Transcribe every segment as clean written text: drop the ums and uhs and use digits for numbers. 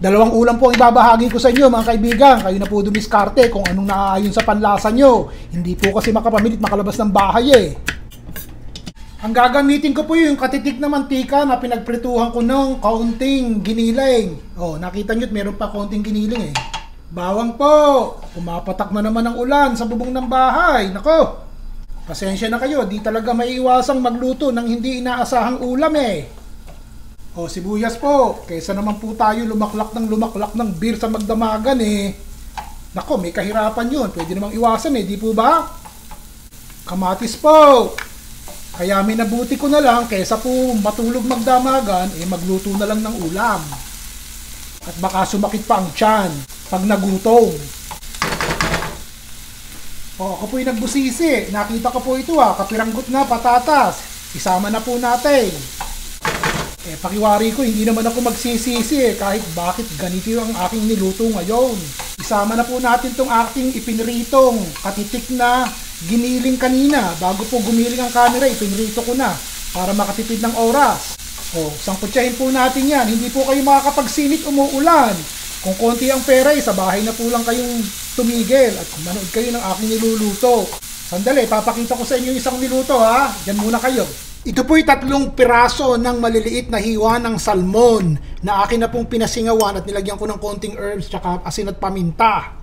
Dalawang ulam po ang ibabahagi ko sa inyo mga kaibigan. Kayo na po dumiskarte kung anong naaayon sa panlasa nyo. Hindi po kasi makapamilit makalabas ng bahay eh. Ang gagamitin ko po yung katitik na mantika na pinagprituhan ko ng kaunting giniling. Oh, nakita nyo't meron pa kaunting giniling eh. Bawang po. Pumapatak na naman ang ulan sa bubong ng bahay. Nako, pasensya na kayo. Di talaga maiiwasang magluto ng hindi inaasahang ulam eh. O sibuyas po, kaysa naman po tayo lumaklak ng beer sa magdamagan eh. Nako, may kahirapan yun. Pwede namang iwasan eh, di po ba? Kamatis po. Kaya minabuti ko na lang, kaysa po matulog magdamagan, eh magluto na lang ng ulam. At baka sumakit pa ang tiyan pag nagutom. O, ako po'y nagbusisi. Nakita ko po ito kapiranggot na patatas. Isama na po natin. Eh, pakiwari ko, hindi naman ako magsisisi kahit bakit ganito ang aking niluto ngayon. Isama na po natin tong aking ipinritong katitik na giniling kanina. Bago po gumiling ang camera, ipinrito ko na para makatipid ng oras. O, sangkutsahin po natin yan. Hindi po kayo makakapagsilip umuulan. Kung konti ang pera, sa bahay na po lang kayong tumigil at manood kayo ng aking niluluto. Sandali, papakita ko sa inyo isang niluto ha. Diyan muna kayo. Ito po'y 3 piraso ng maliliit na hiwa ng salmon na akin na pong pinasingawan at nilagyan ko ng konting herbs tsaka asin at paminta.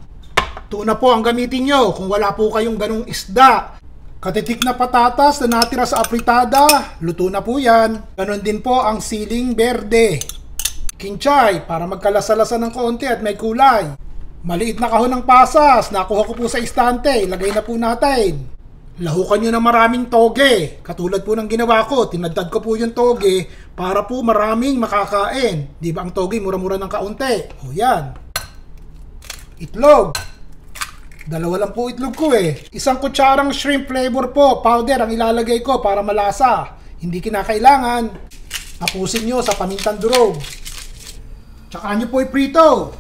Tuna po ang gamitin nyo kung wala po kayong ganong isda. Katitik na patatas na natira sa apritada, luto na po yan. Ganon din po ang siling berde. Kinchay para magkalasa-lasa ng konti at may kulay. Maliit na kahon ng pasas, nakuha ko po sa istante, ilagay na po natin. Lahukan nyo ng maraming toge. Katulad po ng ginawa ko, tinadtad ko po yung toge para po maraming makakain. Di ba ang toge mura-mura ng kaunti? O yan. Itlog. 2 lang po itlog ko eh. 1 kutsarang shrimp flavor po, powder ang ilalagay ko para malasa. Hindi kinakailangan. Tapusin nyo sa pamintang durog. Tsaka nyo po iprito.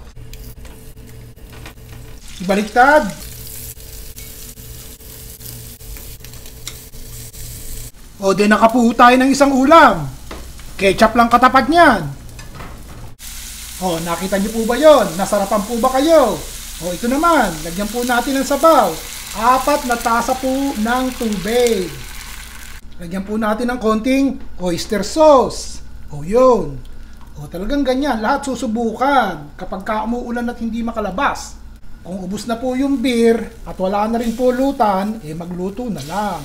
Ibaliktad. O din nakapuho tayo ng isang ulam. Ketchup lang katapat niyan. O, nakita niyo po ba yon? Nasarapan po ba kayo? O, ito naman. Lagyan po natin ng sabaw. 4 na tasa po ng tubig. Lagyan po natin ng konting oyster sauce. O, yun. O, talagang ganyan. Lahat susubukan kapag umuulan at hindi makalabas. Kung ubos na po yung beer at wala na rin pulutan, eh magluto na lang.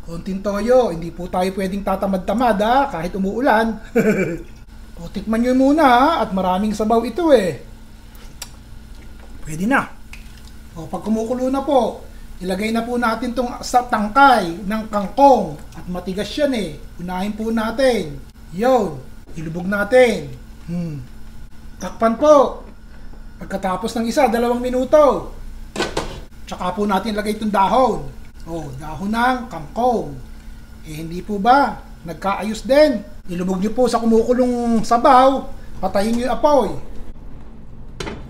Konting toyo, hindi po tayo pwedeng tatamad-tamad kahit umuulan. O, tikman nyo muna at maraming sabaw ito eh. Pwede na. O, pag kumukulo na po, ilagay na po natin itong sa tangkay ng kangkong at matigas yan eh. Unahin po natin. Yun, ilubog natin. Takpan po. Pagkatapos ng 1-2 minuto, tsaka po natin ilagay itong dahon. Oh, dahon ng kangkong. Eh, hindi po ba? Nagkaayos din. Ilubog nyo po sa kumukulong sabaw. Patayin nyo yung apoy.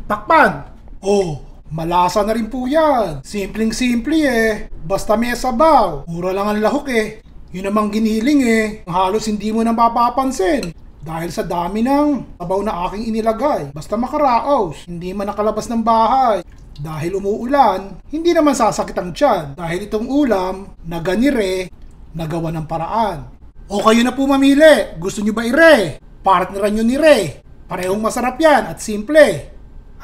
Takpan. Oh, malasa na rin po yan. Simpleng-simple eh. Basta may sabaw. Mura lang ang lahok eh. Yun namang giniling eh. Halos hindi mo na mapapansin. Dahil sa dami ng sabaw na aking inilagay. Basta makaraos. Hindi man nakalabas ng bahay. Dahil umuulan, hindi naman sasakit ang tiyan. Dahil itong ulam, na ganire, nagawa ng paraan. O kayo na po mamili. Gusto nyo ba ire? Partneran nyo ni Re. Parehong masarap yan at simple.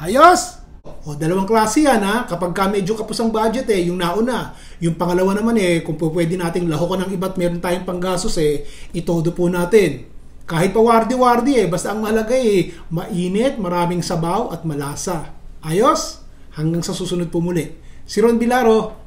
Ayos? O, 2 klase yan kapag ka medyo kapos ang budget yung nauna. Yung pangalawa naman kung pwede nating lahukan ng iba't meron tayong panggasos itodo po natin. Kahit pa wardi-wardi basta ang mahalaga mainit, maraming sabaw at malasa. Ayos? Hanggang sa susunod po muli. Si Ron Bilaro.